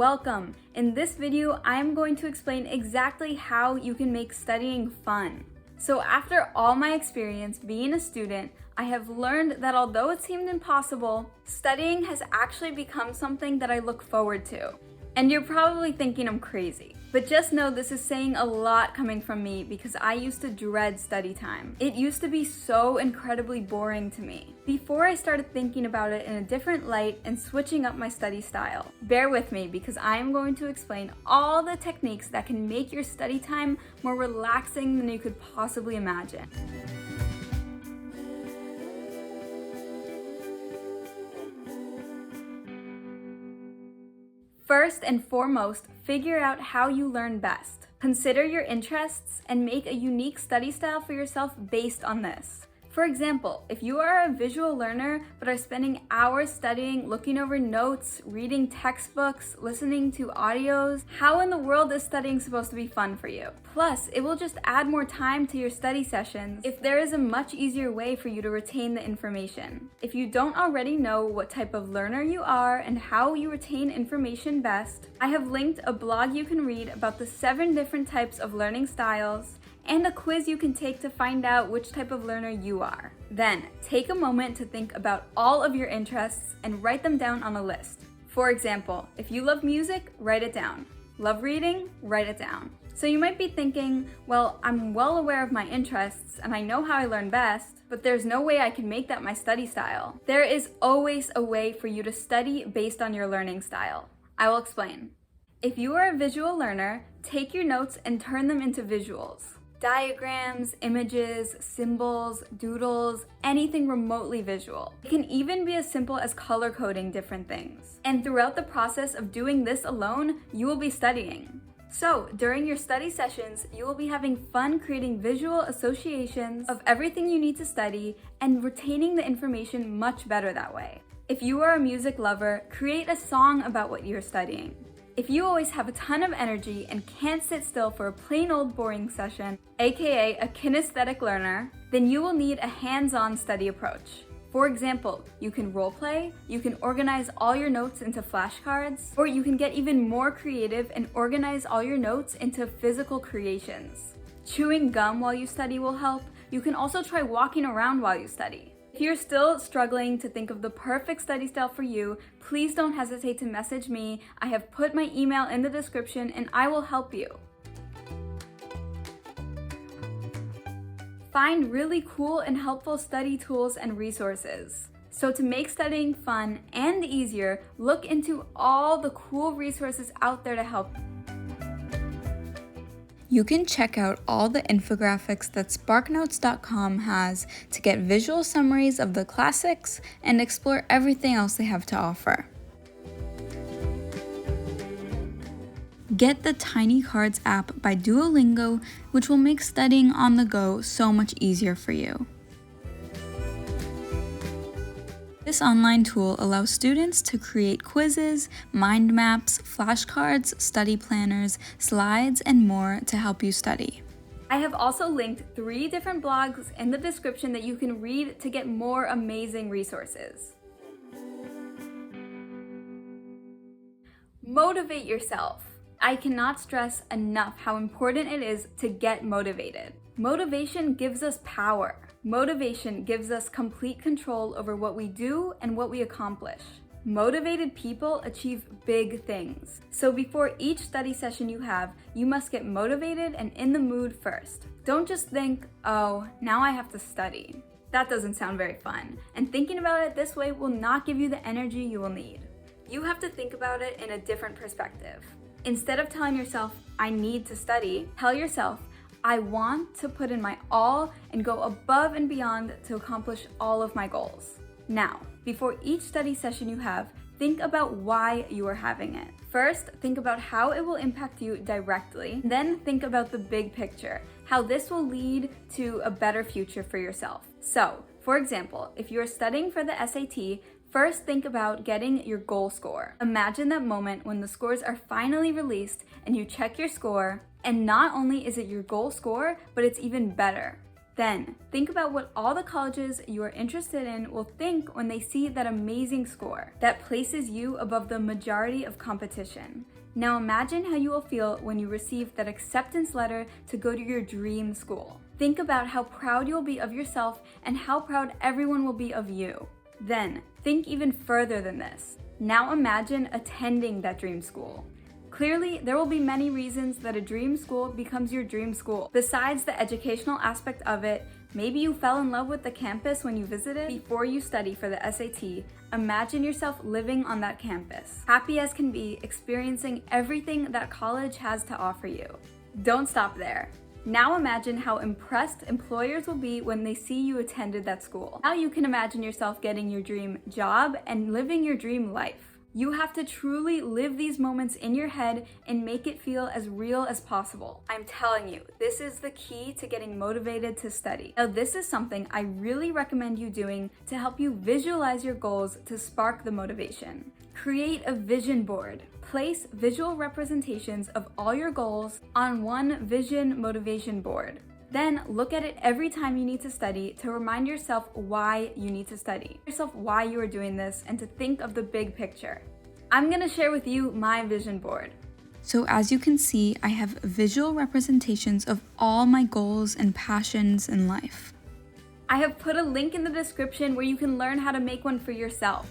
welcome! In this video, I am going to explain exactly how you can make studying fun. So after all my experience being a student, I have learned that although it seemed impossible, studying has actually become something that I look forward to. And you're probably thinking I'm crazy, but just know this is saying a lot coming from me because I used to dread study time. It used to be so incredibly boring to me. Before I started thinking about it in a different light and switching up my study style. Bear with me because I am going to explain all the techniques that can make your study time more relaxing than you could possibly imagine. First and foremost, figure out how you learn best. Consider your interests and make a unique study style for yourself based on this. For example, if you are a visual learner but are spending hours studying, looking over notes, reading textbooks, listening to audios, how in the world is studying supposed to be fun for you? Plus, it will just add more time to your study sessions if there is a much easier way for you to retain the information. If you don't already know what type of learner you are and how you retain information best, I have linked a blog you can read about the 7 different types of learning styles and a quiz you can take to find out which type of learner you are. Then, take a moment to think about all of your interests and write them down on a list. For example, if you love music, write it down. Love reading? Write it down. So you might be thinking, well, I'm well aware of my interests and I know how I learn best, but there's no way I can make that my study style. There is always a way for you to study based on your learning style. I will explain. If you are a visual learner, take your notes and turn them into visuals. Diagrams, images, symbols, doodles, anything remotely visual. It can even be as simple as color coding different things. And throughout the process of doing this alone, you will be studying. So, during your study sessions, you will be having fun creating visual associations of everything you need to study and retaining the information much better that way. If you are a music lover, create a song about what you're studying. If you always have a ton of energy and can't sit still for a plain old boring session, aka a kinesthetic learner, then you will need a hands-on study approach. For example, you can roleplay, you can organize all your notes into flashcards, or you can get even more creative and organize all your notes into physical creations. Chewing gum while you study will help. You can also try walking around while you study. If you're still struggling to think of the perfect study style for you, please don't hesitate to message me. I have put my email in the description and I will help you. Find really cool and helpful study tools and resources. So to make studying fun and easier, look into all the cool resources out there to help. You can check out all the infographics that sparknotes.com has to get visual summaries of the classics and explore everything else they have to offer. Get the Tiny Cards app by Duolingo, which will make studying on the go so much easier for you. This online tool allows students to create quizzes, mind maps, flashcards, study planners, slides, and more to help you study. I have also linked 3 different blogs in the description that you can read to get more amazing resources. Motivate yourself. I cannot stress enough how important it is to get motivated. Motivation gives us power. Motivation gives us complete control over what we do and what we accomplish. Motivated people achieve big things. So before each study session you have, you must get motivated and in the mood first. Don't just think, oh, now I have to study. That doesn't sound very fun. And thinking about it this way will not give you the energy you will need. You have to think about it in a different perspective. Instead of telling yourself, I need to study, tell yourself, I want to put in my all and go above and beyond to accomplish all of my goals. Now, before each study session you have, think about why you are having it. First, think about how it will impact you directly. Then think about the big picture, how this will lead to a better future for yourself. So, for example, if you are studying for the SAT, first think about getting your goal score. Imagine that moment when the scores are finally released and you check your score, and not only is it your goal score, but it's even better. Then, think about what all the colleges you are interested in will think when they see that amazing score that places you above the majority of competition. Now imagine how you will feel when you receive that acceptance letter to go to your dream school. Think about how proud you'll be of yourself and how proud everyone will be of you. Then, think even further than this. Now imagine attending that dream school. Clearly, there will be many reasons that a dream school becomes your dream school. Besides the educational aspect of it, maybe you fell in love with the campus when you visited. Before you study for the SAT, imagine yourself living on that campus, happy as can be, experiencing everything that college has to offer you. Don't stop there. Now imagine how impressed employers will be when they see you attended that school. Now you can imagine yourself getting your dream job and living your dream life. You have to truly live these moments in your head and make it feel as real as possible. I'm telling you, this is the key to getting motivated to study. Now, this is something I really recommend you doing to help you visualize your goals to spark the motivation. Create a vision board. Place visual representations of all your goals on one vision motivation board. Then look at it every time you need to study to remind yourself why you need to study. Yourself why you are doing this and to think of the big picture. I'm gonna share with you my vision board. So as you can see, I have visual representations of all my goals and passions in life. I have put a link in the description where you can learn how to make one for yourself.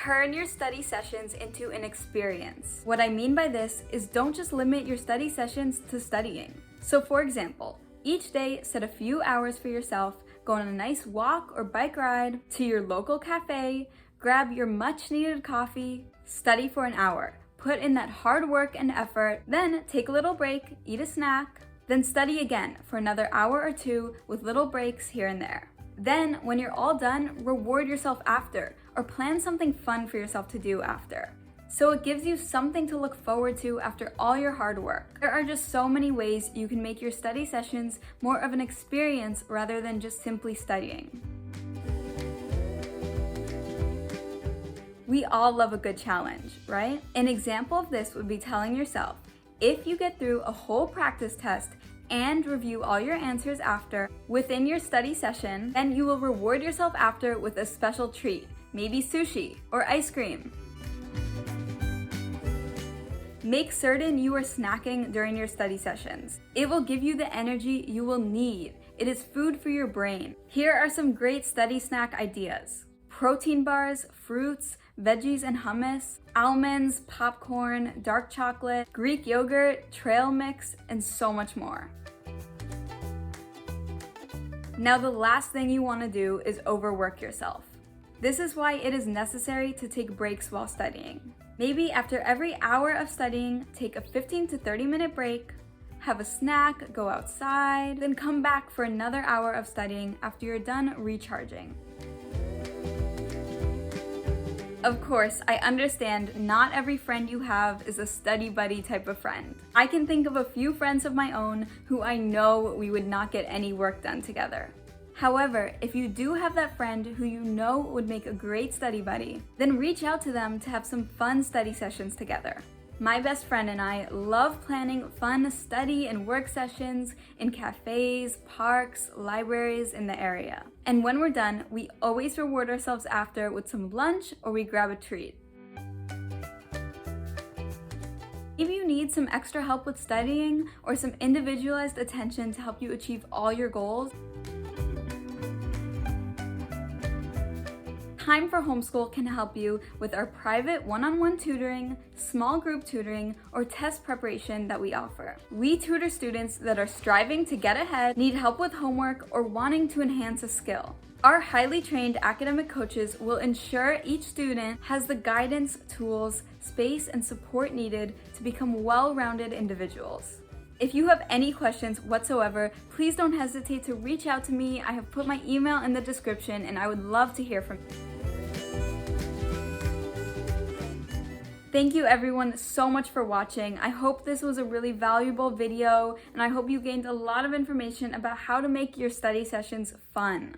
Turn your study sessions into an experience. What I mean by this is don't just limit your study sessions to studying. So for example, each day set a few hours for yourself, go on a nice walk or bike ride to your local cafe, grab your much needed coffee, study for an hour, put in that hard work and effort, then take a little break, eat a snack, then study again for another hour or two with little breaks here and there. Then, when you're all done, reward yourself after, or plan something fun for yourself to do after. So it gives you something to look forward to after all your hard work. There are just so many ways you can make your study sessions more of an experience rather than just simply studying. We all love a good challenge, right? An example of this would be telling yourself, if you get through a whole practice test and review all your answers after within your study session, then you will reward yourself after with a special treat, maybe sushi or ice cream. Make certain you are snacking during your study sessions. It will give you the energy you will need. It is food for your brain. Here are some great study snack ideas. Protein bars, fruits, veggies and hummus, almonds, popcorn, dark chocolate, Greek yogurt, trail mix, and so much more. Now the last thing you want to do is overwork yourself. This is why it is necessary to take breaks while studying. Maybe after every hour of studying, take a 15 to 30 minute break, have a snack, go outside, then come back for another hour of studying after you're done recharging. Of course, I understand not every friend you have is a study buddy type of friend. I can think of a few friends of my own who I know we would not get any work done together. However, if you do have that friend who you know would make a great study buddy, then reach out to them to have some fun study sessions together. My best friend and I love planning fun study and work sessions in cafes, parks, libraries in the area. And when we're done, we always reward ourselves after with some lunch or we grab a treat. Maybe you need some extra help with studying or some individualized attention to help you achieve all your goals. Time for Homeschool can help you with our private one-on-one tutoring, small group tutoring, or test preparation that we offer. We tutor students that are striving to get ahead, need help with homework, or wanting to enhance a skill. Our highly trained academic coaches will ensure each student has the guidance, tools, space, and support needed to become well-rounded individuals. If you have any questions whatsoever, please don't hesitate to reach out to me. I have put my email in the description and I would love to hear from you. Thank you everyone so much for watching. I hope this was a really valuable video and I hope you gained a lot of information about how to make your study sessions fun.